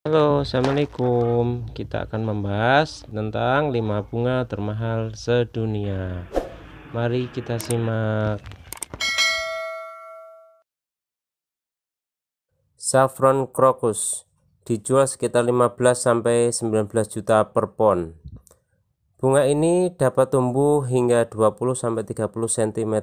Halo, assalamualaikum. Kita akan membahas tentang 5 bunga termahal sedunia. Mari kita simak. Saffron crocus dijual sekitar 15-19 juta per pon. Bunga ini dapat tumbuh hingga 20-30 cm.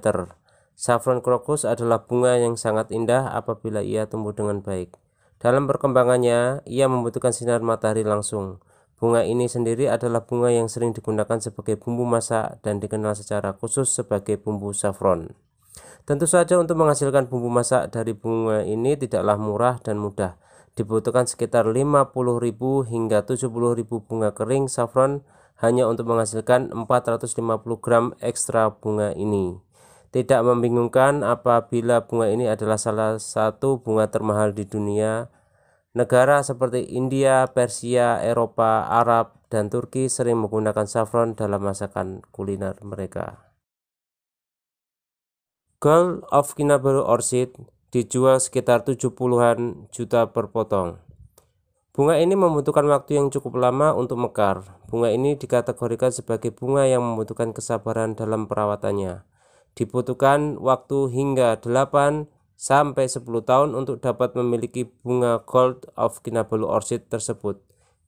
Saffron crocus adalah bunga yang sangat indah apabila ia tumbuh dengan baik. Dalam perkembangannya, ia membutuhkan sinar matahari langsung. Bunga ini sendiri adalah bunga yang sering digunakan sebagai bumbu masak dan dikenal secara khusus sebagai bumbu saffron. Tentu saja untuk menghasilkan bumbu masak dari bunga ini tidaklah murah dan mudah. Dibutuhkan sekitar 50.000 hingga 70.000 bunga kering saffron hanya untuk menghasilkan 450 gram ekstra bunga ini. Tidak membingungkan apabila bunga ini adalah salah satu bunga termahal di dunia. Negara seperti India, Persia, Eropa, Arab, dan Turki sering menggunakan saffron dalam masakan kuliner mereka. Gold of Kinabalu Orchid dijual sekitar 70-an juta per potong. Bunga ini membutuhkan waktu yang cukup lama untuk mekar. Bunga ini dikategorikan sebagai bunga yang membutuhkan kesabaran dalam perawatannya. Dibutuhkan waktu hingga 8-10 tahun untuk dapat memiliki bunga Gold of Kinabalu Orchid tersebut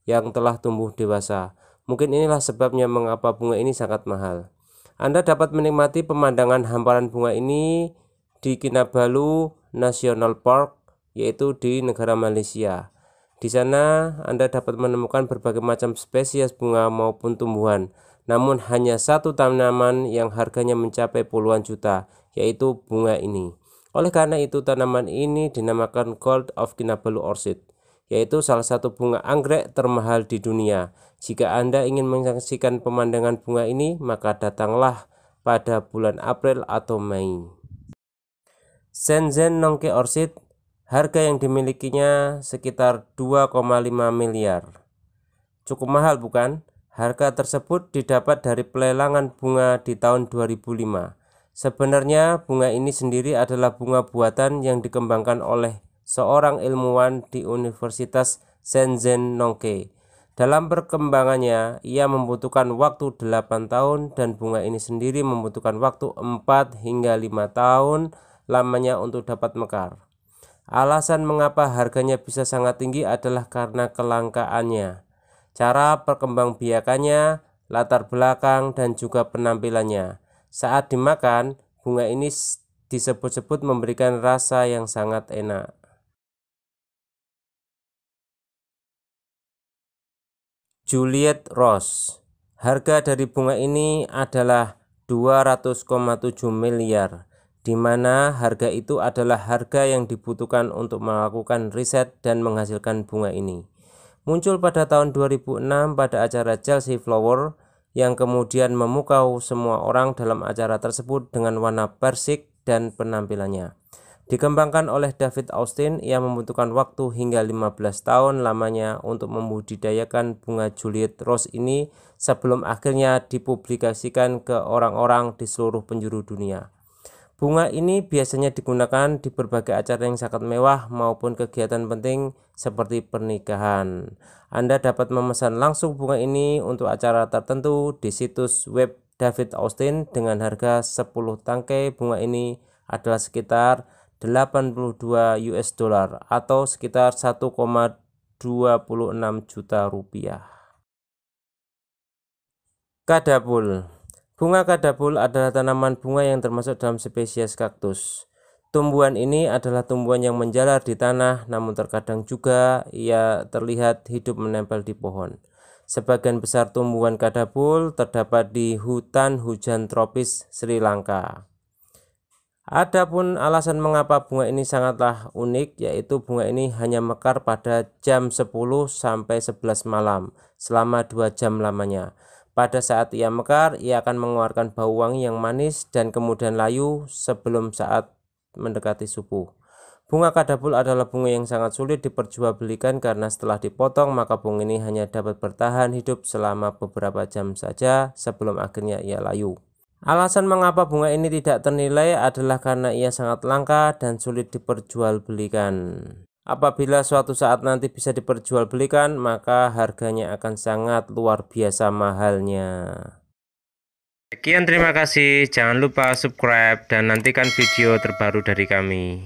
yang telah tumbuh dewasa. Mungkin inilah sebabnya mengapa bunga ini sangat mahal. Anda dapat menikmati pemandangan hamparan bunga ini di Kinabalu National Park, yaitu di negara Malaysia. Di sana Anda dapat menemukan berbagai macam spesies bunga maupun tumbuhan. Namun hanya satu tanaman yang harganya mencapai puluhan juta, yaitu bunga ini. Oleh karena itu tanaman ini dinamakan Gold of Kinabalu Orchid, yaitu salah satu bunga anggrek termahal di dunia. Jika Anda ingin menyaksikan pemandangan bunga ini, maka datanglah pada bulan April atau Mei. Shenzhen Nongke Orchid, harga yang dimilikinya sekitar 2,5 miliar. Cukup mahal bukan? Harga tersebut didapat dari pelelangan bunga di tahun 2005. Sebenarnya bunga ini sendiri adalah bunga buatan yang dikembangkan oleh seorang ilmuwan di Universitas Shenzhen Nongke. Dalam perkembangannya, ia membutuhkan waktu 8 tahun dan bunga ini sendiri membutuhkan waktu 4 hingga 5 tahun lamanya untuk dapat mekar. Alasan mengapa harganya bisa sangat tinggi adalah karena kelangkaannya, cara perkembangbiakannya, latar belakang, dan juga penampilannya. Saat dimakan, bunga ini disebut-sebut memberikan rasa yang sangat enak. Juliet Rose, harga dari bunga ini adalah 200,7 miliar, di mana harga itu adalah harga yang dibutuhkan untuk melakukan riset dan menghasilkan bunga ini. Muncul pada tahun 2006 pada acara Chelsea Flower yang kemudian memukau semua orang dalam acara tersebut dengan warna persik dan penampilannya. Dikembangkan oleh David Austin, ia membutuhkan waktu hingga 15 tahun lamanya untuk membudidayakan bunga Juliet Rose ini sebelum akhirnya dipublikasikan ke orang-orang di seluruh penjuru dunia. Bunga ini biasanya digunakan di berbagai acara yang sangat mewah maupun kegiatan penting seperti pernikahan. Anda dapat memesan langsung bunga ini untuk acara tertentu di situs web David Austin dengan harga 10 tangkai bunga ini adalah sekitar 82 US dollar atau sekitar 1,26 juta rupiah. Kadabul. Bunga kadabul adalah tanaman bunga yang termasuk dalam spesies kaktus. Tumbuhan ini adalah tumbuhan yang menjalar di tanah, namun terkadang juga ia terlihat hidup menempel di pohon. Sebagian besar tumbuhan kadabul terdapat di hutan hujan tropis Sri Lanka. Adapun alasan mengapa bunga ini sangatlah unik, yaitu bunga ini hanya mekar pada jam 10 sampai 11 malam selama 2 jam lamanya. Pada saat ia mekar, ia akan mengeluarkan bau wangi yang manis dan kemudian layu sebelum saat mendekati subuh. Bunga kadabul adalah bunga yang sangat sulit diperjualbelikan karena setelah dipotong maka bunga ini hanya dapat bertahan hidup selama beberapa jam saja sebelum akhirnya ia layu. Alasan mengapa bunga ini tidak ternilai adalah karena ia sangat langka dan sulit diperjualbelikan. Apabila suatu saat nanti bisa diperjualbelikan, maka harganya akan sangat luar biasa mahalnya. Sekian, terima kasih. Jangan lupa subscribe dan nantikan video terbaru dari kami.